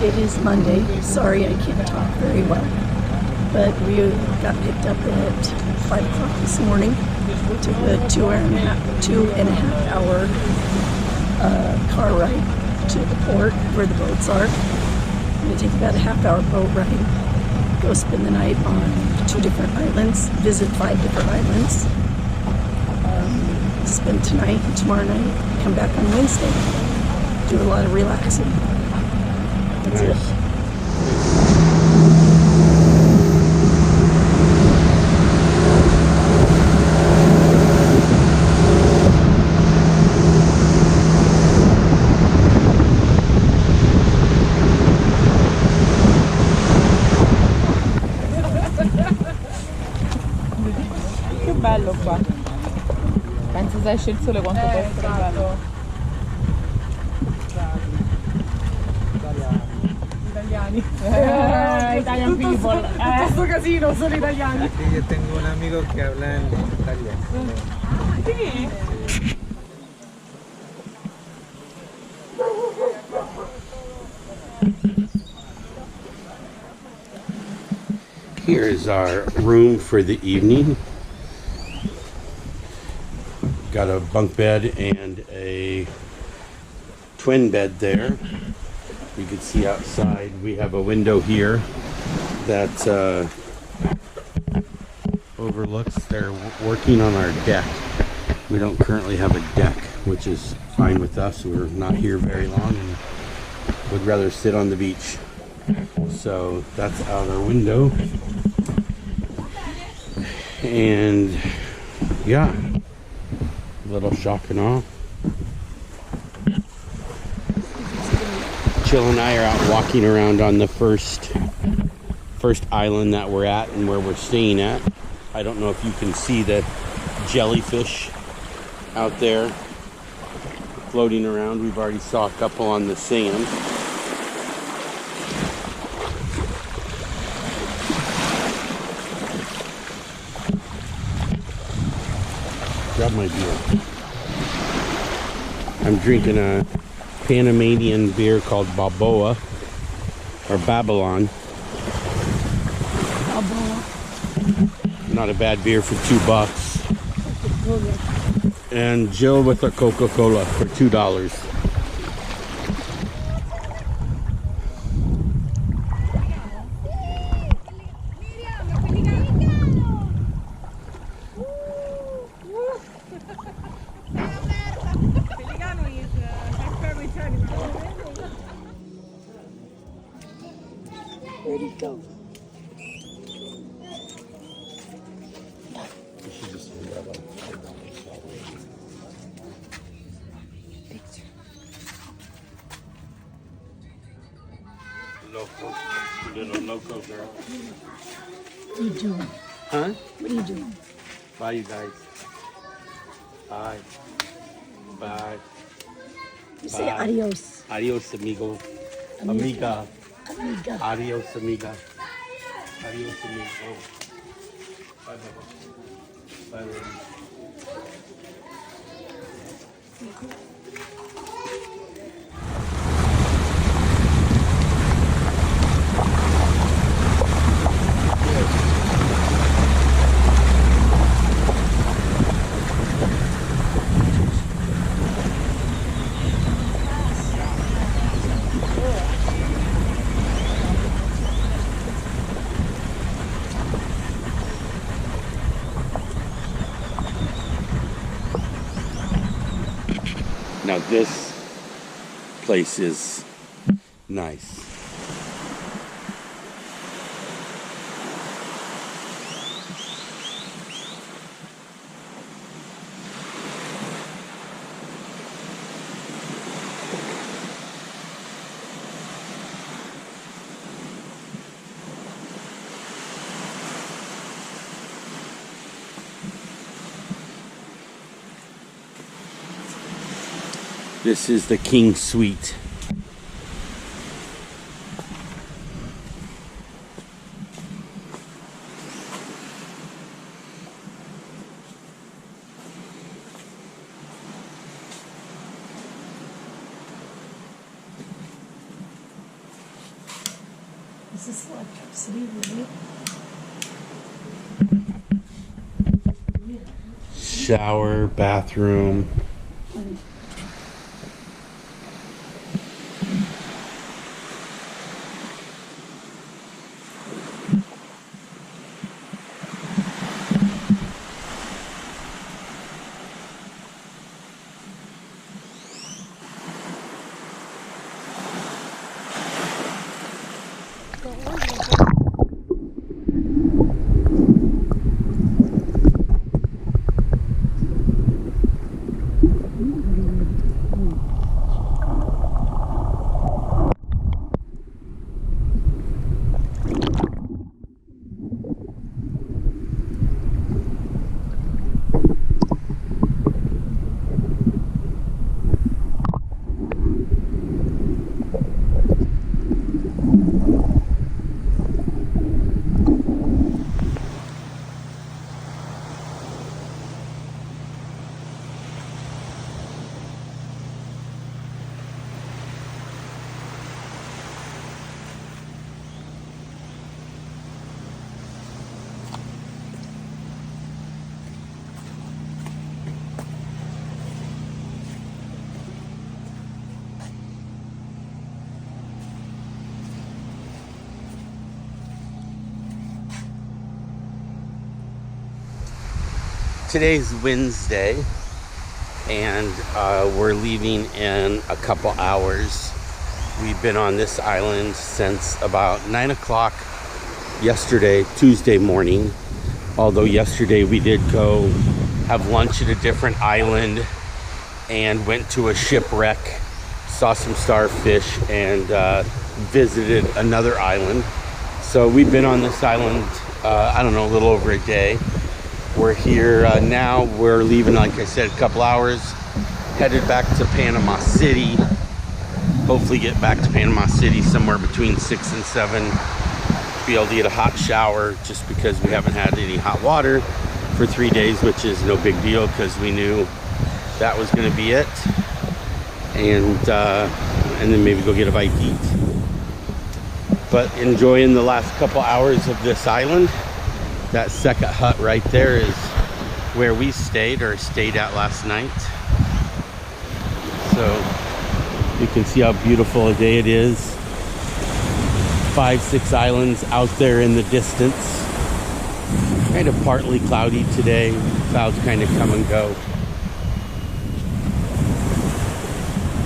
It is Monday. Sorry I can't talk very well. But we got picked up at 5 o'clock this morning. Took a 2.5 hour car ride to the port where the boats are. We're going to take about a half-hour boat ride. Go spend the night on 2 different islands. Visit 5 different islands. Spend tonight and tomorrow night. Come back on Wednesday. Do a lot of relaxing. That's it. Che bello qua. Penso se esce il sole quanto può essere bello. Italiani. Italian people. Questo casino sono italiani. Sí, yo tengo un amigo que habla en italiano. Sì. Here is our room for the evening. Got a bunk bed and a twin bed there. You can see outside we have a window here that overlooks. They're working on our deck. We don't currently have a deck, which is fine with us. We're not here very long and would rather sit on the beach. So that's out our window. And yeah, little shock and awe. Jill and I are out walking around on the first island that we're at and where we're staying at. I don't know if you can see the jellyfish out there floating around. We've already saw a couple on the sand. Grab my beer. I'm drinking a Panamanian beer called Balboa or Babylon. Not a bad beer for $2. And Jill with a Coca-Cola for $2. Where'd he go? Loco, little loco girl. What are you doing? Huh? What are you doing? Bye, you guys. Bye. Bye. You say Bye. adios. Adios, amigo. Amiga. Amiga. Adios, amiga. Adios, amigo. Bye, bye. Bye, lady. Now this place is nice. This is the King Suite. Is this electricity really? Shower, bathroom. Today's Wednesday, and we're leaving in a couple hours. We've been on this island since about 9 o'clock yesterday, Tuesday morning. Although yesterday we did go have lunch at a different island and went to a shipwreck, saw some starfish, and visited another island. So we've been on this island, I don't know, a little over a day. We're here now. We're leaving, like I said, a couple hours, headed back to Panama City. Hopefully get back to Panama City somewhere between 6 and 7. Be able to get a hot shower, just because we haven't had any hot water for 3 days, which is no big deal because we knew that was going to be it. And then maybe go get a bite to eat. But enjoying the last couple hours of this island. That second hut right there is where we stayed at last night. So you can see how beautiful a day it is. 5, 6 islands out there in the distance. Kind of partly cloudy today. Clouds kind of come and go.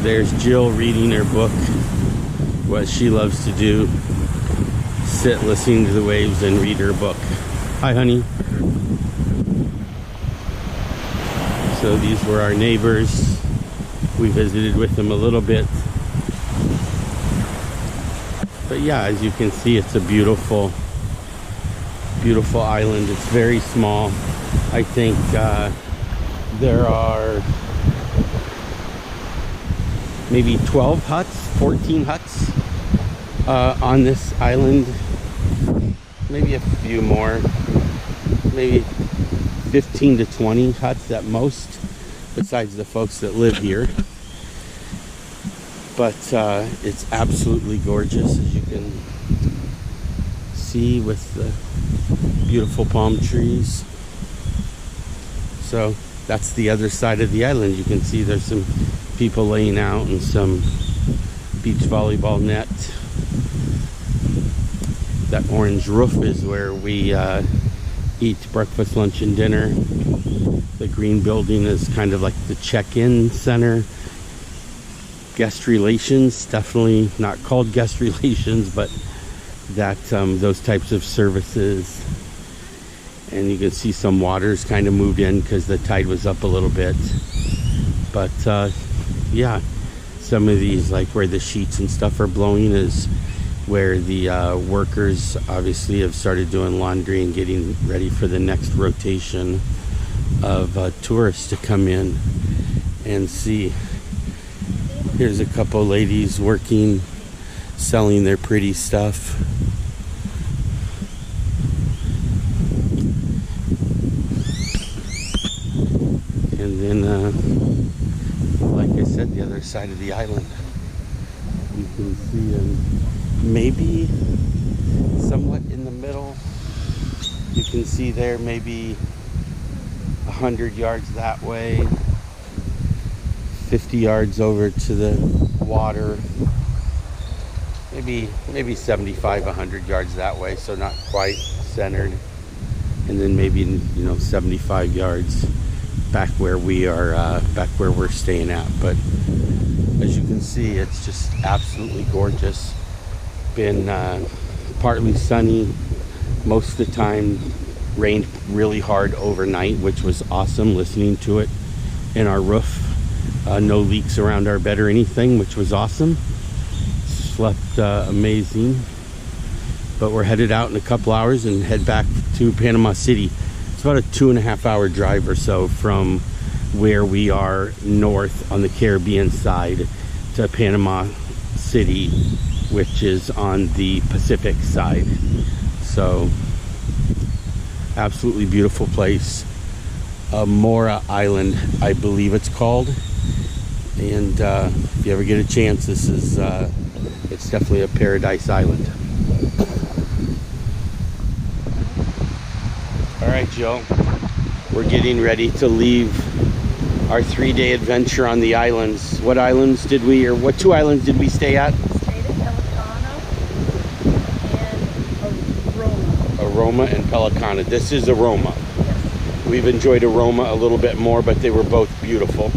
There's Jill reading her book. What she loves to do. Sit listening to the waves and read her book. Hi, honey. So these were our neighbors. We visited with them a little bit. But yeah, as you can see, it's a beautiful, beautiful island. It's very small. I think there are maybe 12 huts, 14 huts on this island. Maybe a few more. Maybe 15 to 20 huts at most, besides the folks that live here. But it's absolutely gorgeous, as you can see, with the beautiful palm trees. So that's the other side of the island. You can see there's some people laying out and some beach volleyball net. That orange roof is where we eat breakfast, lunch, and dinner. The green building is kind of like the check-in center. Guest relations, definitely not called guest relations, but that those types of services. And you can see some waters kind of moved in because the tide was up a little bit. But yeah, some of these, like where the sheets and stuff are blowing, is where the workers obviously have started doing laundry and getting ready for the next rotation of tourists to come in and see. Here's a couple ladies working, selling their pretty stuff. And then, like I said, the other side of the island, you can see maybe middle. You can see there maybe 100 yards that way, 50 yards over to the water, maybe 75, 100 yards that way, so not quite centered, and then maybe 75 yards back where we are, back where we're staying at. But as you can see, it's just absolutely gorgeous. Been partly sunny most of the time. Rained really hard overnight, which was awesome, listening to it in our roof. No leaks around our bed or anything, which was awesome. Slept amazing. But we're headed out in a couple hours and head back to Panama City. It's about a 2.5 hour drive or so from where we are north on the Caribbean side to Panama City, which is on the Pacific side. So absolutely beautiful place. Mora Island, I believe it's called. And if you ever get a chance, this is it's definitely a paradise island. All right, Joe, we're getting ready to leave our 3-day adventure on the islands. What islands did we, or what 2 islands did we stay at? Stayed at Pelicano and Aroma. Aroma and Pelicano. This is Aroma. Yes. We've enjoyed Aroma a little bit more, but they were both beautiful.